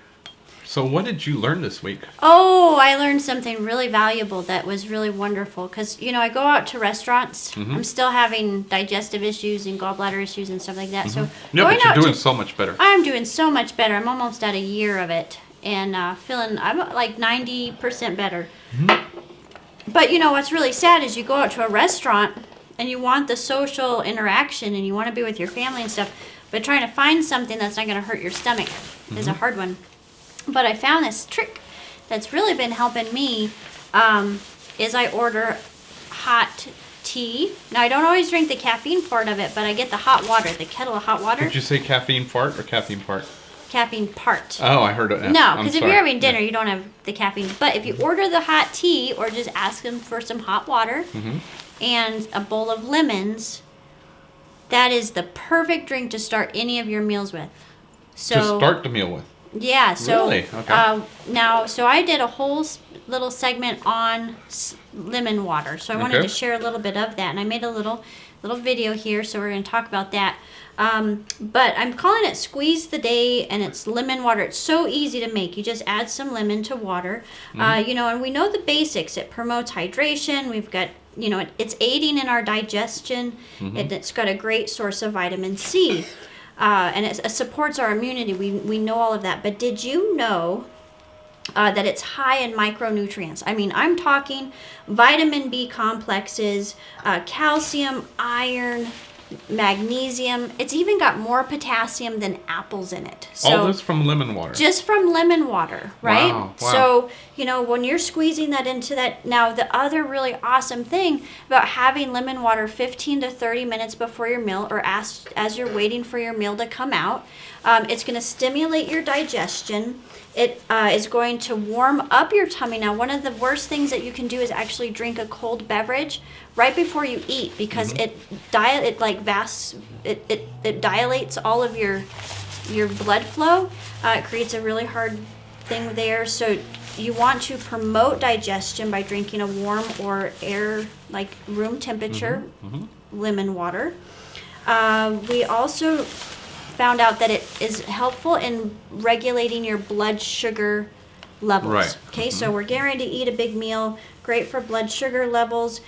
what did you learn this week? oh, I learned something really valuable that was really wonderful because I go out to restaurants. Mm-hmm. I'm still having digestive issues and gallbladder issues and stuff like that. So Yeah, going but you're out doing to so much better. I'm doing so much better. I'm almost at a year of it and I'm like 90% better. But what's really sad is you go out to a restaurant and you want the social interaction and you want to be with your family and stuff, but trying to find something that's not going to hurt your stomach is a hard one. But I found this trick that's really been helping me is I order hot tea. Now, I don't always drink the caffeine part of it, but I get the hot water, the kettle of hot water. Did you say caffeine fart or caffeine part? Caffeine part. Oh, I heard it. No, I'm because if sorry. you're having dinner, Yeah. you don't have the caffeine. But if you order the hot tea or just ask them for some hot water and a bowl of lemons, that is the perfect drink to start any of your meals with. So To start the meal with. yeah, so Really? Okay. so I did a whole little segment on lemon water. So I wanted Okay. to share a little bit of that, and I made a little video here. So we're going to talk about that. But I'm calling it Squeeze the Day, and it's lemon water. It's so easy to make. You just add some lemon to water, and we know the basics. It promotes hydration. We've got it's aiding in our digestion. It's got a great source of vitamin C. And it supports our immunity. We know all of that. But did you know that it's high in micronutrients? I mean, I'm talking vitamin B complexes, calcium, iron, magnesium. It's even got more potassium than apples in it. All this from lemon water. Just from lemon water, right? Wow. So, when you're squeezing that into that, now the other really awesome thing about having lemon water 15 to 30 minutes before your meal or as you're waiting for your meal to come out, it's going to stimulate your digestion. It is going to warm up your tummy. Now, one of the worst things that you can do is actually drink a cold beverage right before you eat because it dilates all of your blood flow. It creates a really hard thing there. So you want to promote digestion by drinking a warm or air, like room temperature, lemon water. We also found out that it is helpful in regulating your blood sugar levels. Right. Okay, so we're getting ready to eat a big meal. Great for blood sugar levels.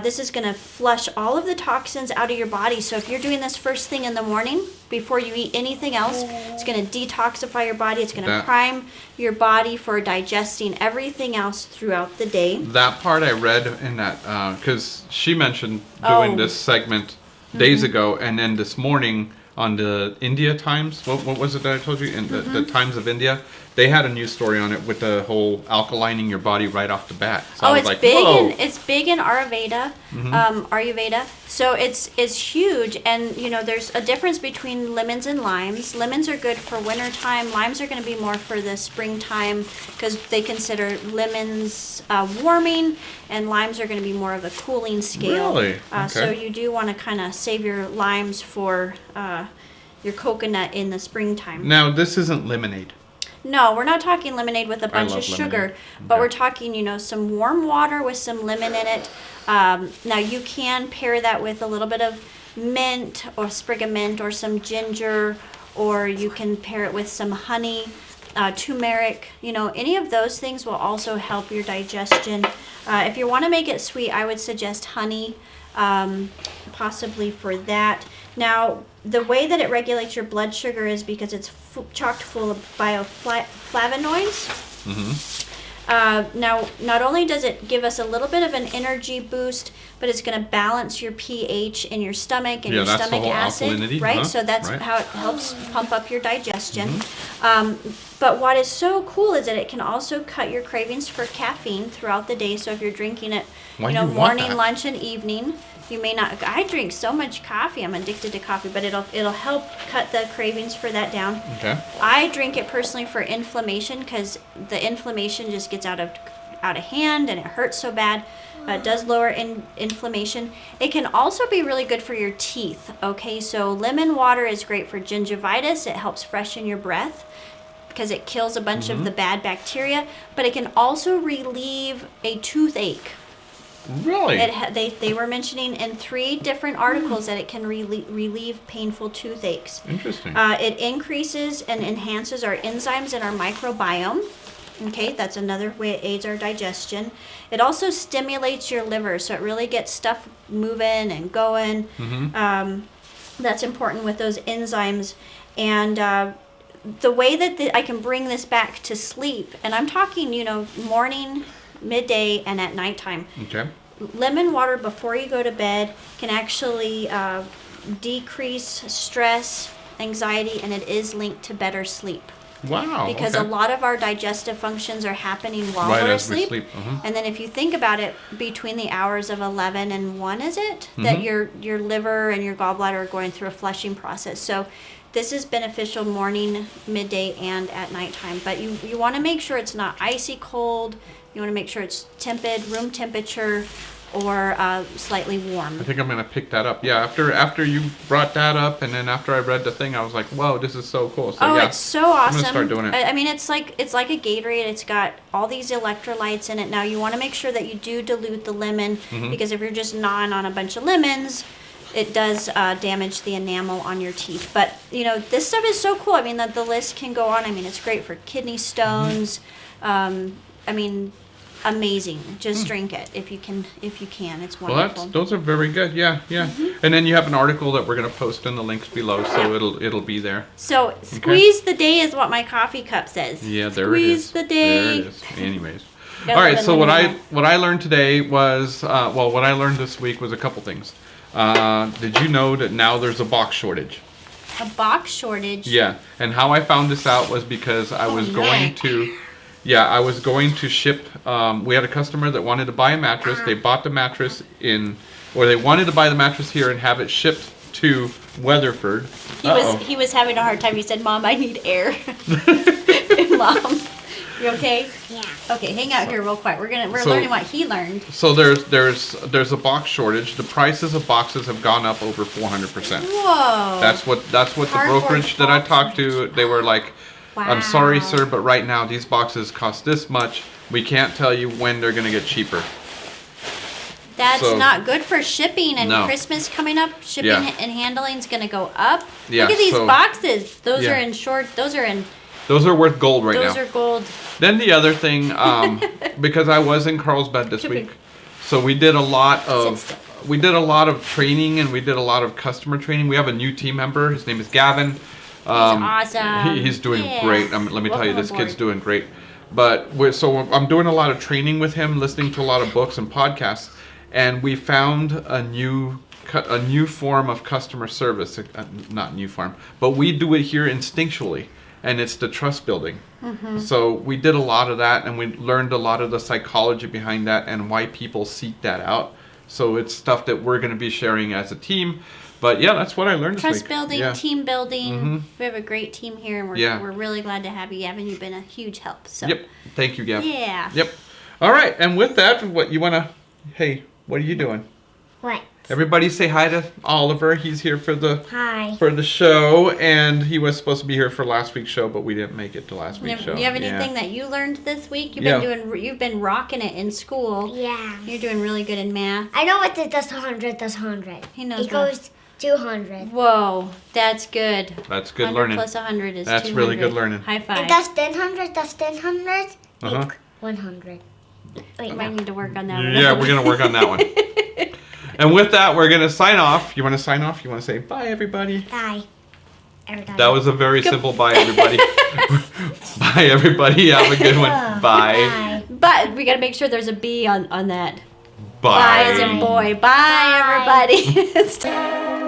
This is going to flush all of the toxins out of your body. So if you're doing this first thing in the morning before you eat anything else, it's going to detoxify your body. It's going to prime your body for digesting everything else throughout the day. That part I read in that, because she mentioned doing this segment days ago, and then this morning on the India Times, what was it that I told you? In the Times of India, they had a news story on it with the whole alkalining your body right off the bat. So I was it's like, big. whoa. It's big in Ayurveda. Ayurveda. So it's huge, and there's a difference between lemons and limes. Lemons are good for wintertime. Limes are going to be more for the springtime because they consider lemons warming, and limes are going to be more of a cooling scale. Really? Okay. So you do want to kind of save your limes for your coconut in the springtime. Now, this isn't lemonade. No, we're not talking lemonade with a bunch love of sugar, lemonade. but Okay. we're talking, some warm water with some lemon in it. Now you can pair that with a little bit of mint or a sprig of mint or some ginger, or you can pair it with some honey, turmeric. Any of those things will also help your digestion. If you want to make it sweet, I would suggest honey, possibly for that. Now, the way that it regulates your blood sugar is because it's chocked full of bioflavonoids. Now, not only does it give us a little bit of an energy boost, but it's going to balance your pH in your stomach and Yeah, your that's the stomach whole acid, alkalinity, right? huh? So that's Right. how it helps pump up your digestion. But what is so cool is that it can also cut your cravings for caffeine throughout the day. So if you're drinking it, Why do you want morning, that? lunch, and evening, you may not. I drink so much coffee. I'm addicted to coffee, but it'll help cut the cravings for that down. Okay. I drink it personally for inflammation because the inflammation just gets out of hand and it hurts so bad. It does lower inflammation. It can also be really good for your teeth. Okay, so lemon water is great for gingivitis. It helps freshen your breath because it kills a bunch of the bad bacteria. But it can also relieve a toothache. Really? They were mentioning in 3 different articles that it can relieve painful toothaches. Interesting. It increases and enhances our enzymes in our microbiome. Okay, that's another way it aids our digestion. It also stimulates your liver, so it really gets stuff moving and going. That's important with those enzymes. And the way that I can bring this back to sleep, and I'm talking, morning, midday, and at nighttime. Okay. Lemon water before you go to bed can actually decrease stress, anxiety, and it is linked to better sleep. Wow. Because okay. a lot of our digestive functions are happening while Right we're as we asleep. sleep, And then if you think about it, between the hours of 11 and 1, is it? That your liver and your gallbladder are going through a flushing process. So this is beneficial morning, midday, and at nighttime. But you want to make sure it's not icy cold. You want to make sure it's tepid, room temperature, or slightly warm. I think I'm gonna pick that up. Yeah, after you brought that up, and then after I read the thing, I was like, "Whoa, this is so cool." So yeah, It's so awesome. I'm gonna start doing it. I mean, it's like a Gatorade. It's got all these electrolytes in it. Now you want to make sure that you do dilute the lemon because if you're just gnawing on a bunch of lemons, it does damage the enamel on your teeth. But this stuff is so cool. I mean, the list can go on. I mean, it's great for kidney stones. I mean, amazing. Just drink it if you can. It's wonderful. Well, those are very good. Yeah. And then you have an article that we're gonna post in the links below, so it'll be there. So squeeze the day is what my coffee cup says. Yeah, there Squeeze it is. the day. There it is. Anyways. Got All a right. little So what lemon I learned today was what I learned this week was a couple things. Did you know that now there's a box shortage? A box shortage. Yeah. And how I found this out was because I was going to. Yeah, I was going to ship. We had a customer that wanted to buy a mattress. They bought the mattress they wanted to buy the mattress here and have it shipped to Weatherford. He was having a hard time. He said, "Mom, I need air." Mom, you okay? Yeah. Okay, hang out here real quick. We're So- learning what he learned. So there's a box shortage. The prices of boxes have gone up over 400%. Whoa. That's what the Cardboard brokerage that I box talked to. They were like, "I'm sorry, sir, but right now these boxes cost this much. We can't tell you when they're gonna get cheaper." That's so- not good for shipping and No. Christmas coming up. Shipping Yeah. and handling is going to go up. Yeah, Look at these so- boxes. Those Yeah. are in short. Those are worth gold right those now. are gold. Then the other thing, because I was in Carlsbad this week, so we did a lot of training and we did a lot of customer training. We have a new team member. His name is Gavin. Awesome. He's doing Yeah. great. Let me tell you, Welcome this kid's aboard. doing great. But I'm doing a lot of training with him, listening to a lot of books and podcasts, and we found a new form of customer service. Not new form, but we do it here instinctually. and it's the trust building. So we did a lot of that, and we learned a lot of the psychology behind that and why people seek that out. So it's stuff that we're going to be sharing as a team. But yeah, that's what I learned this Trust week. building, Yeah. team building. We have a great team here, and Yeah. we're really glad to have you, Gavin. You've been a huge help. So. Yep. Thank you, Gav. Yeah. Yep. All right. And with that, what you want to... Hey, what are you doing? What? Everybody say hi to Oliver. He's here for the Hi. show, and he was supposed to be here for last week's show, but we didn't make it to last week's show. Do you have anything Yeah. that you learned this week? Yeah. You've been rocking it in school. Yeah. You're doing really good in math. I know what it does 100 does 100. He knows It goes 200. Whoa, that's good. That's good 100 learning. plus 100 is That's 200. really good learning. High five. It does 100 does 100. Uh-huh. 100. Wait, Might no. need to work on that one. Yeah, we're going to work on that one. And with that, we're going to sign off. You want to sign off? You want to say bye, everybody? Bye. Everybody. That was a very simple bye, everybody. Bye, everybody. Have a good one. Bye. Bye. But we got to make sure there's a B on that. Bye. Bye as in boy. Bye, Bye. everybody.